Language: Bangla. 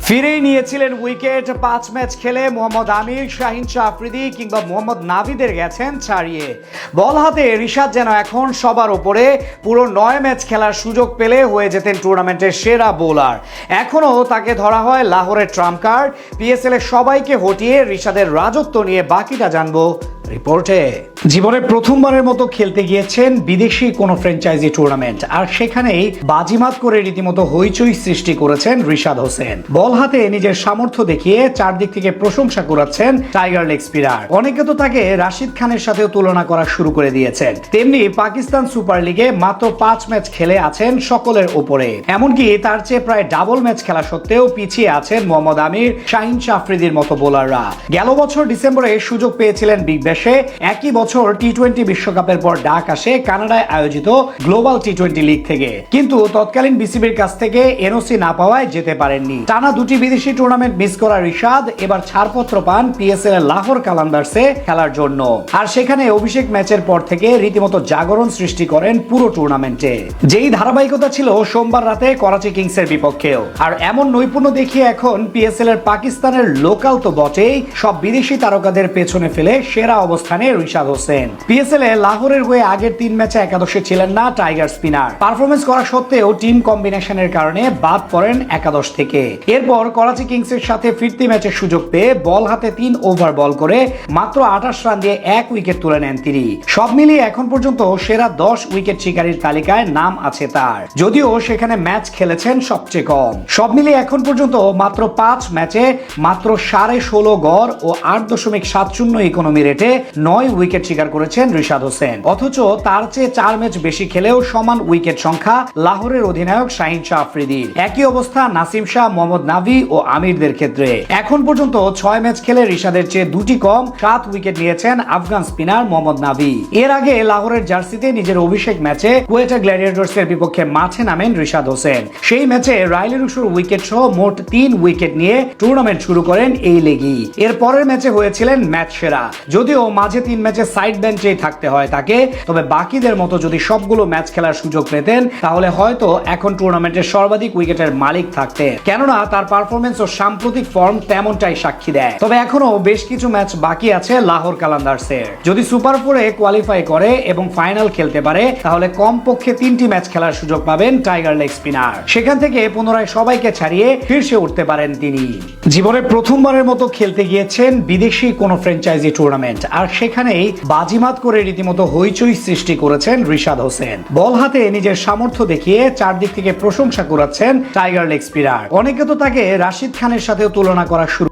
ফিরেই নিয়েছিলেন উইকেট। 5 ম্যাচ খেলে মোহাম্মদ আমির, শাহিন শাহ আফ্রিদি কিংবা মোহাম্মদ নাভিদের গেছেন ছাড়িয়ে। বল হাতে রিশাদ যেন এখন সবার ওপরে। পুরো 9 ম্যাচ খেলার সুযোগ পেলে হয়ে যেতেন টুর্নামেন্টের সেরা বোলার। এখনও তাকে ধরা হয় লাহোরের ট্রাম্প কার্ড। পিএসএল এর সবাইকে হটিয়ে রিশাদের রাজত্ব নিয়ে বাকিটা জানবো রিপোর্টে। জীবনে প্রথমবারের মতো খেলতে গিয়েছেন বিদেশি কোনো ফ্র্যাঞ্চাইজি টুর্নামেন্ট, আর সেখানেই বাজিমাত করে রীতিমতো হইচই সৃষ্টি করেছেন রিশাদ হোসেন। বল হাতে নিজের সামর্থ্য দেখিয়ে চারদিক থেকে প্রশংসা করাচ্ছেন টাইগার লেগ স্পিনার। অনেকে তো তাকে রাশিদ খানের সাথেও তুলনা করা শুরু করে দিয়েছেন। তেমনি পাকিস্তান সুপার লিগে মাত্র 5 ম্যাচ খেলে আছেন সকলের ওপরে। এমনকি তার চেয়ে প্রায় ডাবল ম্যাচ খেলা সত্ত্বেও পিছিয়ে আছেন মোহাম্মদ আমির, শাহিন শাহ আফ্রিদির মতো বোলাররা। গেল বছর ডিসেম্বরে সুযোগ পেয়েছিলেন বিগ ব্যাশে। একই বছর টি-20 বিশ্বকাপের পর ডাক আসে কানাডায় আয়োজিত গ্লোবাল টি-20 লিগ থেকে, কিন্তু তৎকালীন বিসিবির কাছ থেকে এনওসি না পাওয়ায় যেতে পারেননি। টানা 2টি বিদেশি টুর্নামেন্ট মিস করা রিশাদ এবার ছাড়পত্র পান পিএসএল এর লাহোর কালান্দার্সে খেলার জন্য। আর সেখানে অভিষেক ম্যাচের পর থেকে রীতিমতো জাগরণ সৃষ্টি করেন পুরো টুর্নামেন্টে। যেই ধারাবাহিকতা ছিল সোমবার রাতে করাচি কিংসের বিপক্ষেও। আর এমন নৈপুণ্য দেখিয়ে এখন পিএসএল এর পাকিস্তানের লোকাল তো বটেই, সব বিদেশি তারকাদের পেছনে ফেলে সেরা অবস্থানে রিশাদ হোসেন। পিএসএল এ লাহোরের হয়ে আগের 3 ম্যাচে একাদশে ছিলেন না টাইগার স্পিনার। পারফরমেন্স করা সত্ত্বেও টিম কম্বিনেশনের কারণে বাদ পড়েন একাদশ থেকে। এরপর করাচি কিংসের সাথে ফিরতি ম্যাচের সুযোগ পেয়ে বল হাতে 3 ওভার বল করে মাত্র 28 রান দিয়ে 1 উইকেট তুলে নেন তিনি। সব মিলিয়ে এখন পর্যন্ত সেরা 10 উইকেট শিকারীর তালিকায় নাম আছে তার, যদিও সেখানে ম্যাচ খেলেছেন সবচেয়ে কম। সব মিলিয়ে এখন পর্যন্ত মাত্র 5 ম্যাচে মাত্র 16.5 গড় ও 8.70 ইকোনমি রেটে 9 উইকেট শিকার করেছেন রিশাদ হোসেন। অথচ তার চেয়ে 4 ম্যাচ বেশি খেলেও সমান উইকেট সংখ্যা লাহোরের অধিনায়ক শাহিন শাহ আফ্রিদির। একই অবস্থা নাসিম শাহ, মোহাম্মদ নাভি ও আমিরদের ক্ষেত্রে। এখন পর্যন্ত 6 ম্যাচ খেলে রিশাদের চেয়ে 2টি কম 7 উইকেট নিয়েছেন আফগান স্পিনার মোহাম্মদ নাভি। এর আগে লাহোরের জার্সিতে নিজের অভিষেক ম্যাচে কোয়েটা গ্ল্যাডিয়েটর্সের বিপক্ষে মাঠে নামেন রিশাদ হোসেন। সেই ম্যাচে রাইলি রুশোর উইকেট সহ মোট 3 উইকেট নিয়ে টুর্নামেন্ট শুরু করেন এই লেগই। এর পরের ম্যাচে হয়েছিলেন ম্যাচ সেরা, যদিও মাঝে 3 ম্যাচে সাইড বেঞ্চেই থাকতে হয় তাকে। তবে বাকিদের মতো যদি সবগুলো ম্যাচ খেলার সুযোগ পেতেন তাহলে হয়তো এখন টুর্নামেন্টের সর্বাধিক উইকেটের মালিক থাকতেন, কেননা তার পারফরমেন্স ও সাম্প্রতিক ফর্ম তেমনটাই সাক্ষী দেয়। তবে এখনো বেশ কিছু ম্যাচ বাকি আছে লাহোর কালান্দার্সের। যদি সুপার 4-এ কোয়ালিফাই করে এবং ফাইনাল খেলতে পারে তাহলে কমপক্ষে 3টি ম্যাচ খেলার সুযোগ পাবেন টাইগার লেগ স্পিনার। সেখান থেকে পুনরায় সবাইকে ছাড়িয়ে শীর্ষে উঠতে পারেন তিনি। জীবনে প্রথমবারের মতো খেলতে গিয়েছেন বিদেশি কোনো ফ্র্যাঞ্চাইজি টুর্নামেন্ট, আর সেখানেই বাজিমাত করে রীতিমতো হইচই সৃষ্টি করেছেন রিশাদ হোসেন। বল হাতে নিজের সামর্থ্য দেখিয়ে চারদিক থেকে প্রশংসা করাচ্ছেন টাইগার লেগ স্পিনার। অনেকে তো তাকে রাশিদ খানের সাথেও তুলনা করা শুরু